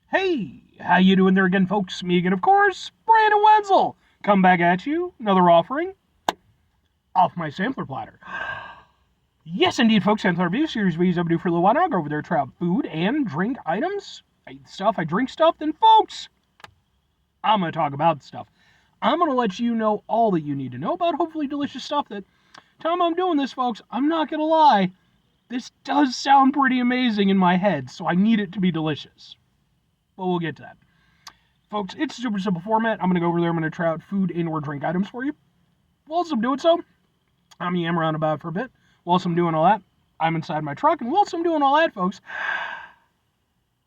Hey, how you doing there again, folks? Me again, of course, Brandon Wenzel. Come back at you, another offering off my sampler platter. Yes, indeed, folks, sampler review series we use up do for a little while now. Go over there, try out food and drink items. I eat stuff, I drink stuff. Then, folks, I'm going to talk about stuff. I'm going to let you know all that you need to know about hopefully delicious stuff that time I'm doing this, folks, I'm not going to lie. This does sound pretty amazing in my head, so I need it to be delicious. But we'll get to that. Folks, it's a super simple format. I'm going to go over there. I'm going to try out food and or drink items for you. Whilst I'm doing so, I'm yammering around about for a bit. Whilst I'm doing all that, I'm inside my truck. And whilst I'm doing all that, folks,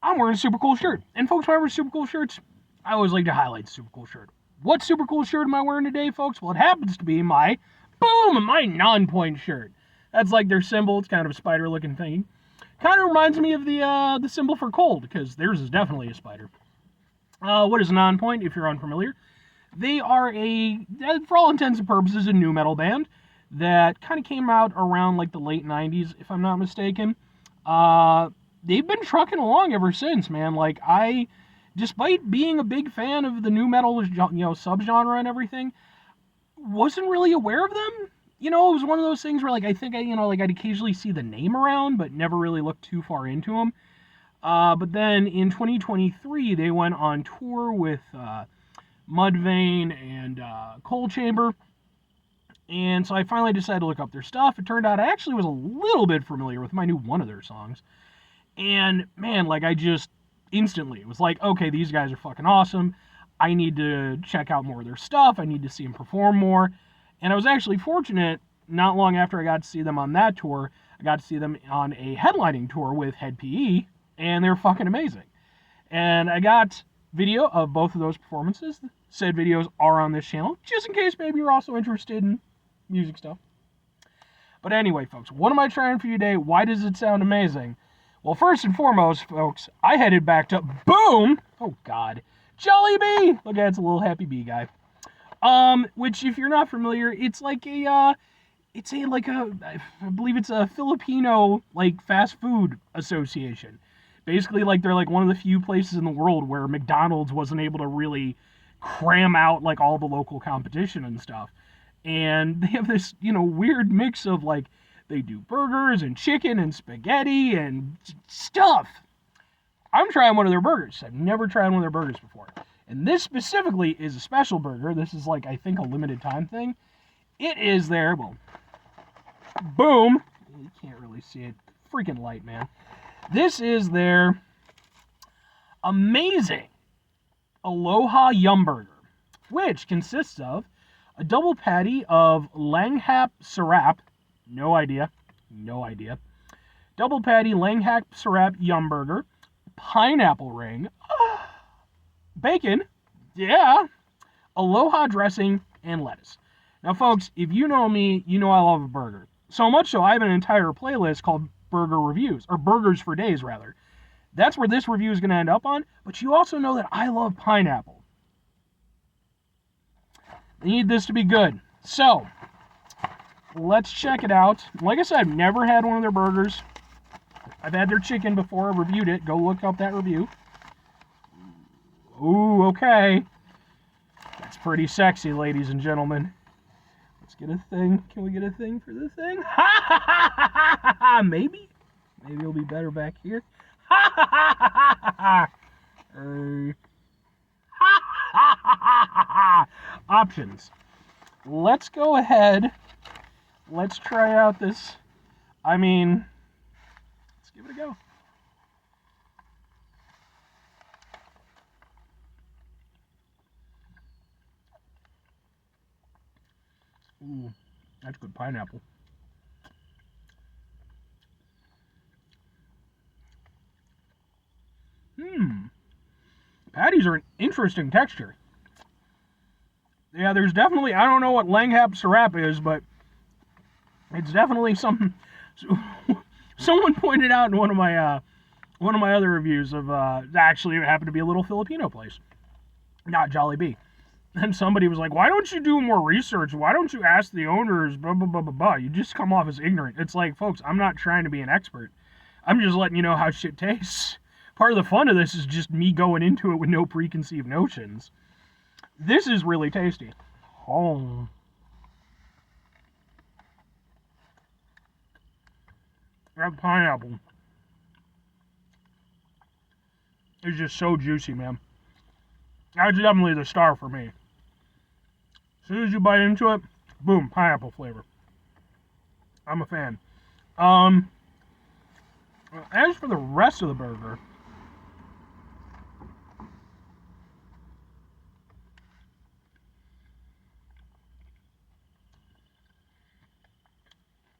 I'm wearing a super cool shirt. And folks, when I wear super cool shirts, I always like to highlight the super cool shirt. What super cool shirt am I wearing today, folks? Well, it happens to be my non-point shirt. That's like their symbol. It's kind of a spider-looking thing. Kind of reminds me of the symbol for cold, because theirs is definitely a spider. What is a non-point, if you're unfamiliar? They are for all intents and purposes, a nu metal band that kind of came out around like the late 90s, if I'm not mistaken. They've been trucking along ever since, man. Like, despite being a big fan of the nu metal, subgenre and everything, wasn't really aware of them. It was one of those things where, like, I think I'd occasionally see the name around, but never really looked too far into them. But then in 2023, they went on tour with Mudvayne and Coal Chamber. And so I finally decided to look up their stuff. It turned out I actually was a little bit familiar with them. I knew one of their songs. And, man, like, I just instantly, it was like, okay, these guys are fucking awesome. I need to check out more of their stuff. I need to see them perform more. And I was actually fortunate, not long after I got to see them on that tour, I got to see them on a headlining tour with Head PE, and they were fucking amazing. And I got video of both of those performances. Said videos are on this channel, just in case maybe you're also interested in music stuff. But anyway, folks, what am I trying for you today? Why does it sound amazing? Well, first and foremost, folks, I headed back to, boom! Oh, God. Jollibee! Look at it's a little happy bee guy. Which, if you're not familiar, it's like I believe it's a Filipino, like, fast food association. Basically, like, they're, like, one of the few places in the world where McDonald's wasn't able to really cram out, like, all the local competition and stuff. And they have this, weird mix of, like, they do burgers and chicken and spaghetti and stuff. I'm trying one of their burgers. I've never tried one of their burgers before. And this specifically is a special burger. This is, like, I think a limited time thing. It is their, well, boom. You can't really see it. Freaking light, man. This is their amazing Aloha Yumburger, which consists of a double patty of langhap sarap. No idea. Double patty langhap sarap Yumburger. Pineapple ring. Bacon, yeah, Aloha dressing, and lettuce. Now, folks, if you know me, you know I love a burger. So much so, I have an entire playlist called Burger Reviews, or Burgers for Days, rather. That's where this review is going to end up on, but you also know that I love pineapple. I need this to be good. So, let's check it out. Like I said, I've never had one of their burgers. I've had their chicken before I reviewed it. Go look up that review. Ooh, okay. That's pretty sexy, ladies and gentlemen. Let's get a thing. Can we get a thing for the thing? Ha ha ha ha ha ha! Maybe? Maybe it'll be better back here. Ha ha ha ha ha ha! Ha ha ha ha ha! Options. Let's go ahead. Let's try out this. Let's give it a go. Ooh, that's good pineapple. Patties are an interesting texture. Yeah, there's definitely, I don't know what langhap sarap is, but it's definitely something. Someone pointed out in one of my other reviews of actually it happened to be a little Filipino place, not Jollibee. And somebody was like, why don't you do more research? Why don't you ask the owners, blah, blah, blah, blah, blah. You just come off as ignorant. It's like, folks, I'm not trying to be an expert. I'm just letting you know how shit tastes. part of the fun of this is just me going into it with no preconceived notions. This is really tasty. Oh. That pineapple is just so juicy, man. That's definitely the star for me. As soon as you bite into it, boom, pineapple flavor. I'm a fan. As for the rest of the burger,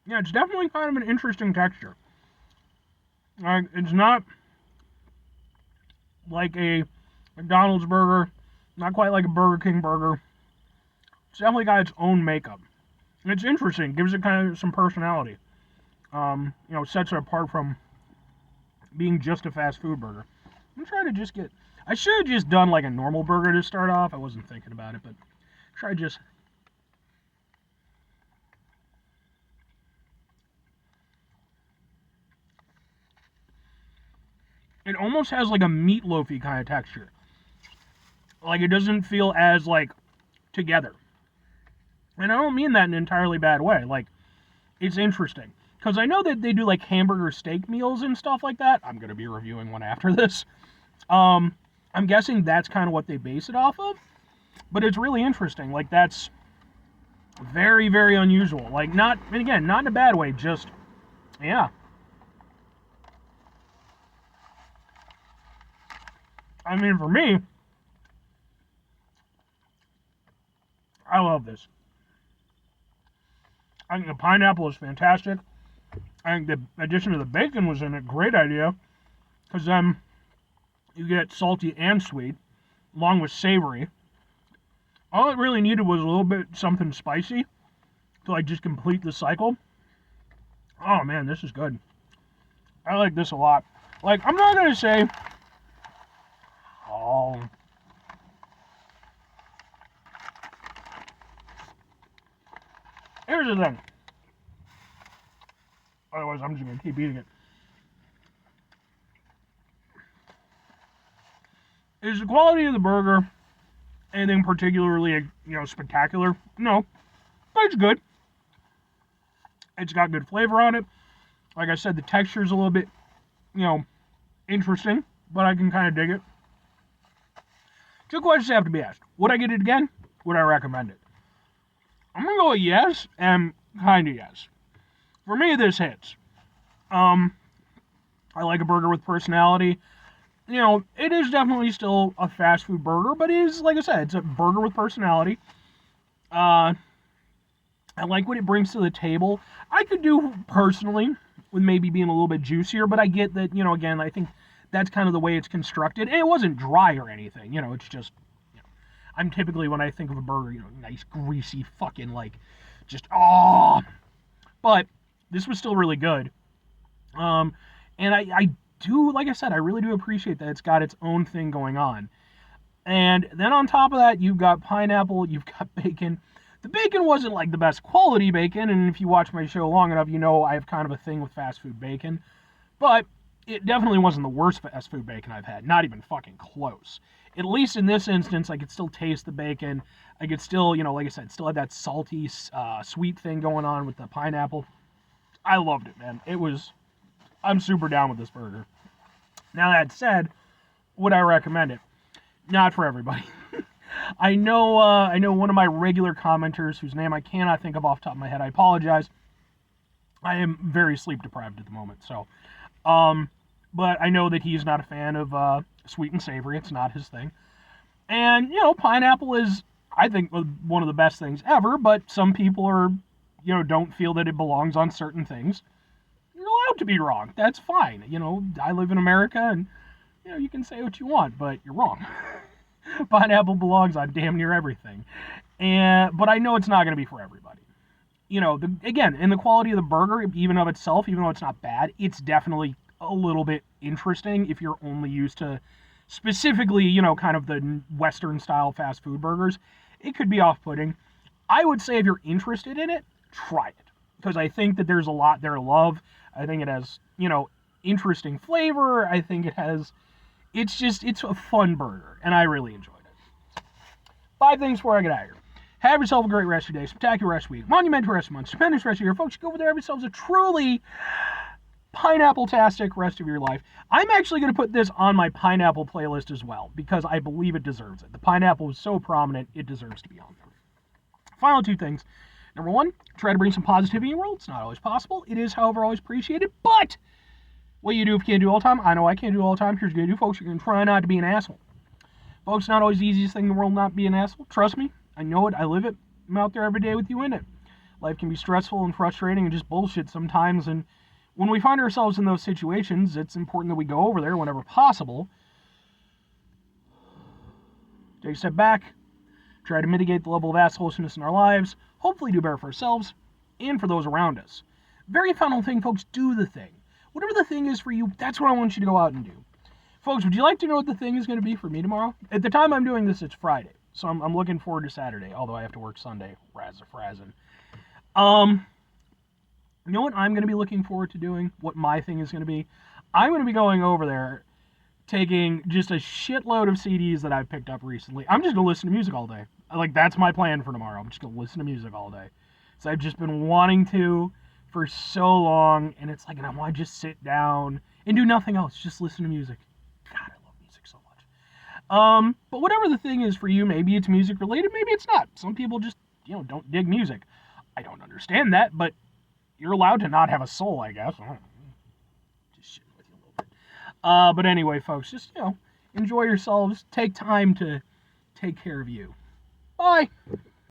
yeah, it's definitely kind of an interesting texture. It's not like a McDonald's burger, not quite like a Burger King burger. It's definitely got its own makeup. It's interesting, gives it kind of some personality. Sets it apart from being just a fast food burger. I'm trying to just get... I should have just done like a normal burger to start off. I wasn't thinking about it, but try just... It almost has like a meatloafy kind of texture. Like it doesn't feel as like together. And I don't mean that in an entirely bad way. Like, it's interesting. Because I know that they do like hamburger steak meals and stuff like that. I'm going to be reviewing one after this. I'm guessing that's kind of what they base it off of. But it's really interesting. Like, that's very, very unusual. Like, not, and again, not in a bad way. Just, yeah. I mean, for me, I love this. I think the pineapple is fantastic. I think the addition of the bacon was a great idea, because then you get salty and sweet, along with savory. All it really needed was a little bit something spicy to like just complete the cycle. Oh man, this is good. I like this a lot. Like, I'm not gonna say, oh, here's the thing. Otherwise, I'm just going to keep eating it. Is the quality of the burger anything particularly, spectacular? No. But it's good. It's got good flavor on it. Like I said, the texture is a little bit, interesting. But I can kind of dig it. Two questions have to be asked. Would I get it again? Would I recommend it? I'm going to go with yes and kind of yes. For me, this hits. I like a burger with personality. It is definitely still a fast food burger, but it is, like I said, it's a burger with personality. I like what it brings to the table. I could do, personally, with maybe being a little bit juicier, but I get that, again, I think that's kind of the way it's constructed. And it wasn't dry or anything, it's just, I'm typically, when I think of a burger, nice, greasy, fucking, like, just, oh. But this was still really good. And I do, like I said, I really do appreciate that it's got its own thing going on. And then on top of that, you've got pineapple, you've got bacon. The bacon wasn't like the best quality bacon, and if you watch my show long enough, I have kind of a thing with fast food bacon. But it definitely wasn't the worst fast food bacon I've had, not even fucking close. At least in this instance, I could still taste the bacon. I could still, like I said, still had that salty, sweet thing going on with the pineapple. I loved it, man. I'm super down with this burger. Now that said, would I recommend it? Not for everybody. I know one of my regular commenters, whose name I cannot think of off the top of my head. I apologize. I am very sleep deprived at the moment, so. But I know that he's not a fan of sweet and savory. It's not his thing. And, pineapple is, I think, one of the best things ever, but some people are, don't feel that it belongs on certain things. You're allowed to be wrong. That's fine. I live in America, and, you can say what you want, but you're wrong. Pineapple belongs on damn near everything. But I know it's not going to be for everybody. Again, in the quality of the burger, even of itself, even though it's not bad, it's definitely a little bit interesting if you're only used to specifically, kind of the Western style fast food burgers. It could be off-putting. I would say if you're interested in it, try it. Because I think that there's a lot there to love. I think it has, interesting flavor. I think it has, It's a fun burger, and I really enjoyed it. 5 things before I get out of here. Have yourself a great rest of your day, spectacular rest of your week, monumental rest of the month, stupendous rest of your year. Folks, go over there, have yourselves a truly pineapple-tastic rest of your life. I'm actually going to put this on my pineapple playlist as well, because I believe it deserves it. The pineapple is so prominent, it deserves to be on there. Final 2 things. Number 1, try to bring some positivity in your world. It's not always possible. It is, however, always appreciated. But what you do if you can't do it all the time, I know I can't do it all the time. Here's what you're going to do, folks. You're going to try not to be an asshole. Folks, not always the easiest thing in the world not be an asshole. Trust me. I know it. I live it. I'm out there every day with you in it. Life can be stressful and frustrating and just bullshit sometimes. And when we find ourselves in those situations, it's important that we go over there whenever possible. Take a step back. Try to mitigate the level of assholishness in our lives. Hopefully do better for ourselves and for those around us. Very final thing, folks, do the thing. Whatever the thing is for you, that's what I want you to go out and do. Folks, would you like to know what the thing is going to be for me tomorrow? At the time I'm doing this, it's Friday. So I'm looking forward to Saturday, although I have to work Sunday. Frazzin'. You know what I'm going to be looking forward to doing? What my thing is going to be? I'm going to be going over there, taking just a shitload of CDs that I've picked up recently. I'm just going to listen to music all day. Like, that's my plan for tomorrow. I'm just going to listen to music all day. So I've just been wanting to for so long, and it's like, and I want to just sit down and do nothing else. Just listen to music. God, I love music so much. But whatever the thing is for you, maybe it's music related, maybe it's not. Some people just, don't dig music. I don't understand that, but you're allowed to not have a soul, I guess. Just shitting with you a little bit. But anyway, folks, just, enjoy yourselves. Take time to take care of you. Bye.